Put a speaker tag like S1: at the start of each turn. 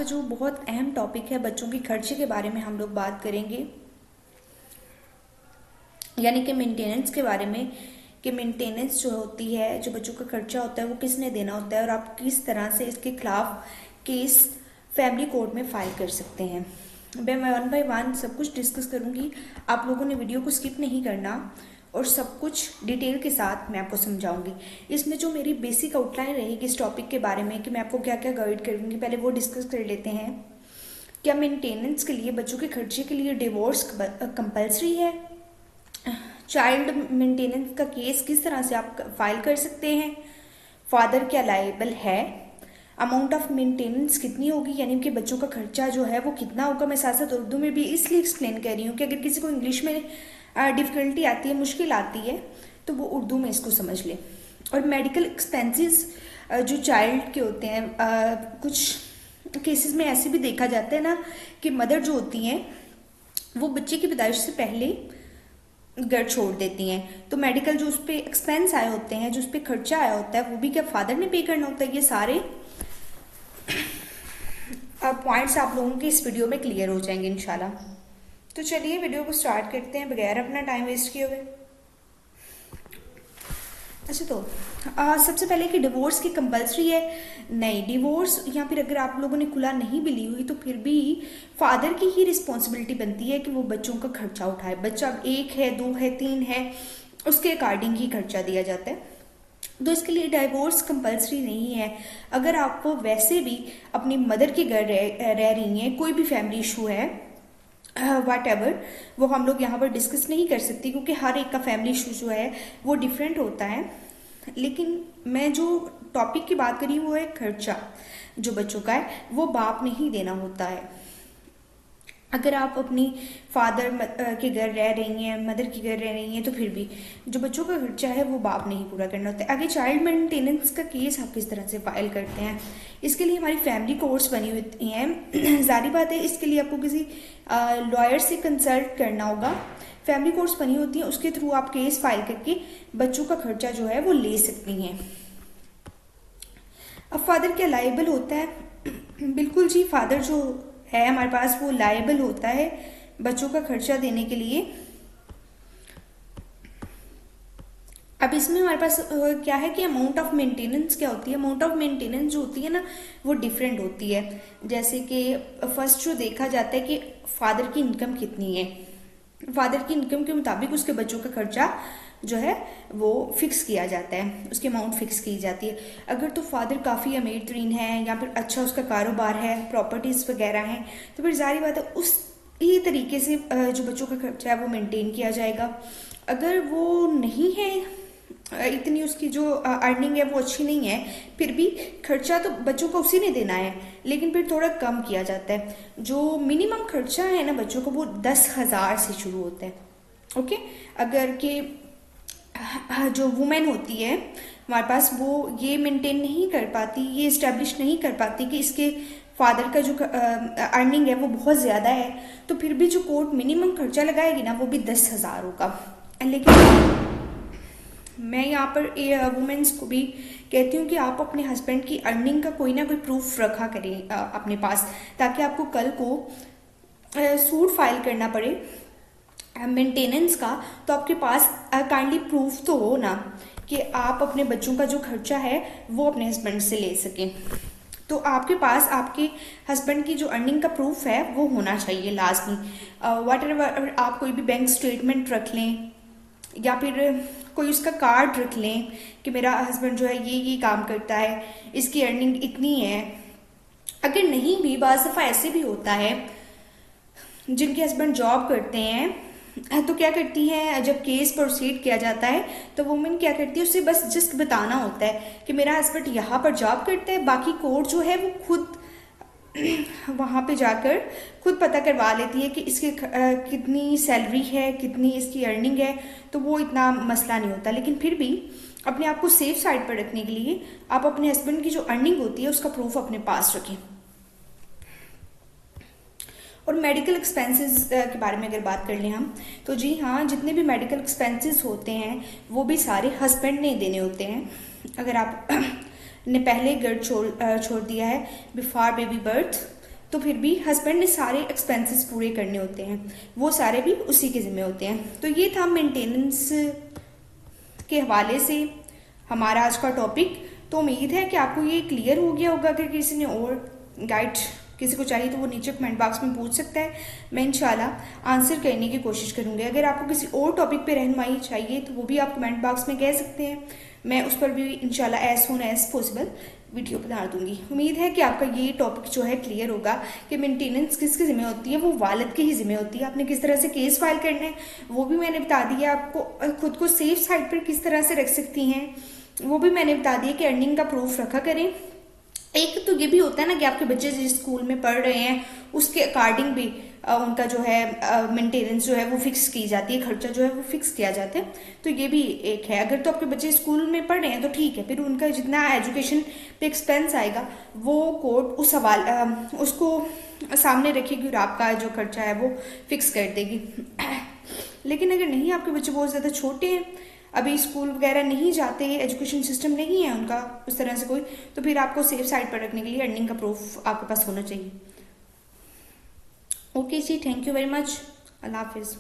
S1: का जो बहुत अहम टॉपिक है बच्चों के खर्चे के बारे में हम लोग बात करेंगे, यानी कि मेंटेनेंस के बारे में। कि मेंटेनेंस जो होती है, जो बच्चों का खर्चा होता है, वो किसने देना होता है और आप किस तरह से इसके खिलाफ केस फैमिली कोर्ट में फाइल कर सकते हैं। मैं वन बाय वन सब कुछ डिस्कस करूंगी। आप लोगों ने वीडियो को स्किप नहीं करना और सब कुछ डिटेल के साथ मैं आपको समझाऊंगी। इसमें जो मेरी बेसिक आउटलाइन रहेगी इस टॉपिक के बारे में कि मैं आपको क्या क्या गाइड करूंगी, पहले वो डिस्कस कर लेते हैं। क्या मेंटेनेंस के लिए, बच्चों के खर्चे के लिए डिवोर्स कंपल्सरी है? चाइल्ड मेंटेनेंस का केस किस तरह से आप फाइल कर सकते हैं? फादर क्या लायबल है? अमाउंट ऑफ मेंटेनेंस कितनी होगी, यानी कि बच्चों का खर्चा जो है वो कितना होगा। मैं साथ साथ उर्दू में भी इसलिए एक्सप्लेन कर रही हूँ कि अगर किसी को इंग्लिश में डिफिकल्टी आती है, मुश्किल आती है, तो वो उर्दू में इसको समझ ले। और मेडिकल एक्सपेंसेस जो चाइल्ड के होते हैं, कुछ केसेस में ऐसे भी देखा जाता है ना कि मदर जो होती हैं वो बच्चे की पैदाइश से पहले घर छोड़ देती हैं, तो मेडिकल जो उस पर एक्सपेंस आए होते हैं, जो उस पर खर्चा आया होता है, वो भी क्या फादर ने पे करना होता है। ये सारे पॉइंट्स आप लोगों के इस वीडियो में क्लियर हो जाएंगे इंशाल्लाह। तो चलिए वीडियो को स्टार्ट करते हैं बगैर अपना टाइम वेस्ट किए हुए। अच्छा, तो सबसे पहले कि डिवोर्स की कंपलसरी है? नहीं, डिवोर्स या फिर अगर आप लोगों ने खुला नहीं भी ली हुई तो फिर भी फादर की ही रिस्पॉन्सिबिलिटी बनती है कि वो बच्चों का खर्चा उठाए। बच्चा 1 है, 2 है, 3 है, उसके अकॉर्डिंग ही खर्चा दिया जाता है। तो इसके लिए डिवोर्स कंपलसरी नहीं है। अगर आप वैसे भी अपनी मदर के घर रह रही हैं, कोई भी फैमिली इशू है, वाट एवर, वो हम लोग यहाँ पर डिस्कस नहीं कर सकती क्योंकि हर एक का फैमिली इशू जो है वो डिफरेंट होता है। लेकिन मैं जो टॉपिक की बात करी वो है खर्चा जो बच्चों का है वो बाप ने ही देना होता है। अगर आप अपनी फादर के घर रह रही हैं, मदर के घर रह रही हैं, तो फिर भी जो बच्चों का खर्चा है वो बाप ने ही पूरा करना होता है। आगे चाइल्ड मेंटेनेंस का केस आप किस तरह से फाइल करते हैं, इसके लिए हमारी फैमिली कोर्ट्स बनी हुई हैं। जारी बात है, इसके लिए आपको किसी लॉयर से कंसल्ट करना होगा। फैमिली कोर्ट्स बनी होती हैं, उसके थ्रू आप केस फाइल करके बच्चों का खर्चा जो है वो ले सकती हैं। अब फादर क्या लायबल होता है? बिल्कुल जी, फादर जो है हमारे पास वो लायबल होता है बच्चों का खर्चा देने के लिए। अब इसमें हमारे पास क्या है कि अमाउंट ऑफ मेंटेनेंस क्या होती है। अमाउंट ऑफ मेंटेनेंस जो होती है ना वो डिफरेंट होती है। जैसे कि फर्स्ट जो देखा जाता है कि फादर की इनकम कितनी है, फादर की इनकम के मुताबिक उसके बच्चों का खर्चा जो है वो फिक्स किया जाता है, उसकी अमाउंट फिक्स की जाती है। अगर तो फादर काफ़ी अमीर तरीन है या फिर अच्छा उसका कारोबार है, प्रॉपर्टीज़ वगैरह हैं, तो फिर जारी बात है उस ही तरीके से जो बच्चों का खर्चा है वो मेंटेन किया जाएगा। अगर वो नहीं है, इतनी उसकी जो अर्निंग है वो अच्छी नहीं है, फिर भी खर्चा तो बच्चों को उसी ने देना है, लेकिन फिर थोड़ा कम किया जाता है। जो मिनिमम खर्चा है ना बच्चों को वो 10,000 से शुरू होता है। ओके, अगर कि जो वुमेन होती है हमारे पास वो ये मेंटेन नहीं कर पाती, ये इस्टेब्लिश नहीं कर पाती कि इसके फादर का जो अर्निंग है वो बहुत ज़्यादा है, तो फिर भी जो कोर्ट मिनिमम खर्चा लगाएगी ना वो भी 10,000 होगा। लेकिन मैं यहाँ पर वुमेन्स को भी कहती हूँ कि आप अपने हस्बैंड की अर्निंग का कोई ना कोई प्रूफ रखा करें अपने पास, ताकि आपको कल को सूट फाइल करना पड़े मेंटेनेंस का, तो आपके पास काइंडली प्रूफ तो हो ना कि आप अपने बच्चों का जो खर्चा है वो अपने हस्बैंड से ले सकें। तो आपके पास आपके हस्बैंड की जो अर्निंग का प्रूफ है वो होना चाहिए लाजमी। वट एवर आप कोई भी बैंक स्टेटमेंट रख लें या फिर कोई उसका कार्ड रख लें कि मेरा हस्बैंड जो है ये काम करता है, इसकी अर्निंग इतनी है। अगर नहीं भी, बाज़ दफ़ा ऐसे भी होता है जिनके हस्बैंड जॉब करते हैं, तो क्या करती हैं जब केस प्रोसीड किया जाता है तो वुमेन क्या करती है, उसे बस जस्ट बताना होता है कि मेरा हस्बैंड यहाँ पर जॉब करता है, बाकी कोर्ट जो है वो खुद वहाँ पे जाकर खुद पता करवा लेती है कि इसके कितनी सैलरी है, कितनी इसकी अर्निंग है, तो वो इतना मसला नहीं होता। लेकिन फिर भी अपने आप को सेफ साइड पर रखने के लिए आप अपने हस्बैंड की जो अर्निंग होती है उसका प्रूफ अपने पास रखें। और मेडिकल एक्सपेंसेस के बारे में अगर बात कर लें हम, तो जी हाँ, जितने भी मेडिकल एक्सपेंसेस होते हैं वो भी सारे हस्बैंड ने देने होते हैं। अगर आप ने पहले घर छोड़ दिया है बिफोर बेबी बर्थ, तो फिर भी हस्बैंड ने सारे एक्सपेंसेस पूरे करने होते हैं, वो सारे भी उसी के ज़िम्मे होते हैं। तो ये था मेंटेनेंस के हवाले से हमारा आज का टॉपिक। तो उम्मीद है कि आपको ये क्लियर हो गया होगा। अगर किसी ने और गाइड किसी को चाहिए तो वो नीचे कमेंट बॉक्स में पूछ सकता है, मैं इंशाल्लाह आंसर करने की कोशिश करूँगी। अगर आपको किसी और टॉपिक पे रहनुमाई चाहिए तो वो भी आप कमेंट बॉक्स में कह सकते हैं, मैं उस पर भी इंशाल्लाह as soon as possible video बना दूंगी। उम्मीद है कि आपका ये टॉपिक जो है क्लियर होगा कि मेंटेनेंस किसके ज़िम्मे होती है, वो वालिद के ही ज़िम्मे होती है। आपने किस तरह से केस फाइल करना है वो भी मैंने बता दिया। आपको खुद को सेफ साइड पर किस तरह से रख सकती हैं वो भी मैंने बता दिया कि अर्निंग का प्रूफ रखा करें। एक तो ये भी होता है ना कि आपके बच्चे जिस स्कूल में पढ़ रहे हैं उसके अकॉर्डिंग भी उनका जो है मेंटेनेंस जो है वो फिक्स की जाती है, खर्चा जो है वो फिक्स किया जाता है। तो ये भी एक है। अगर तो आपके बच्चे स्कूल में पढ़ रहे हैं तो ठीक है, फिर उनका जितना एजुकेशन पे एक्सपेंस आएगा वो कोर्ट उस उसको सामने रखेगी और आपका जो खर्चा है वो फिक्स कर देगी। लेकिन अगर नहीं, आपके बच्चे बहुत ज़्यादा छोटे हैं, अभी स्कूल वगैरह नहीं जाते, एजुकेशन सिस्टम नहीं है उनका उस तरह से कोई, तो फिर आपको सेफ साइड पर रखने के लिए अर्निंग का प्रूफ आपके पास होना चाहिए। ओके जी, थैंक यू वेरी मच। अल्लाह हाफिज़।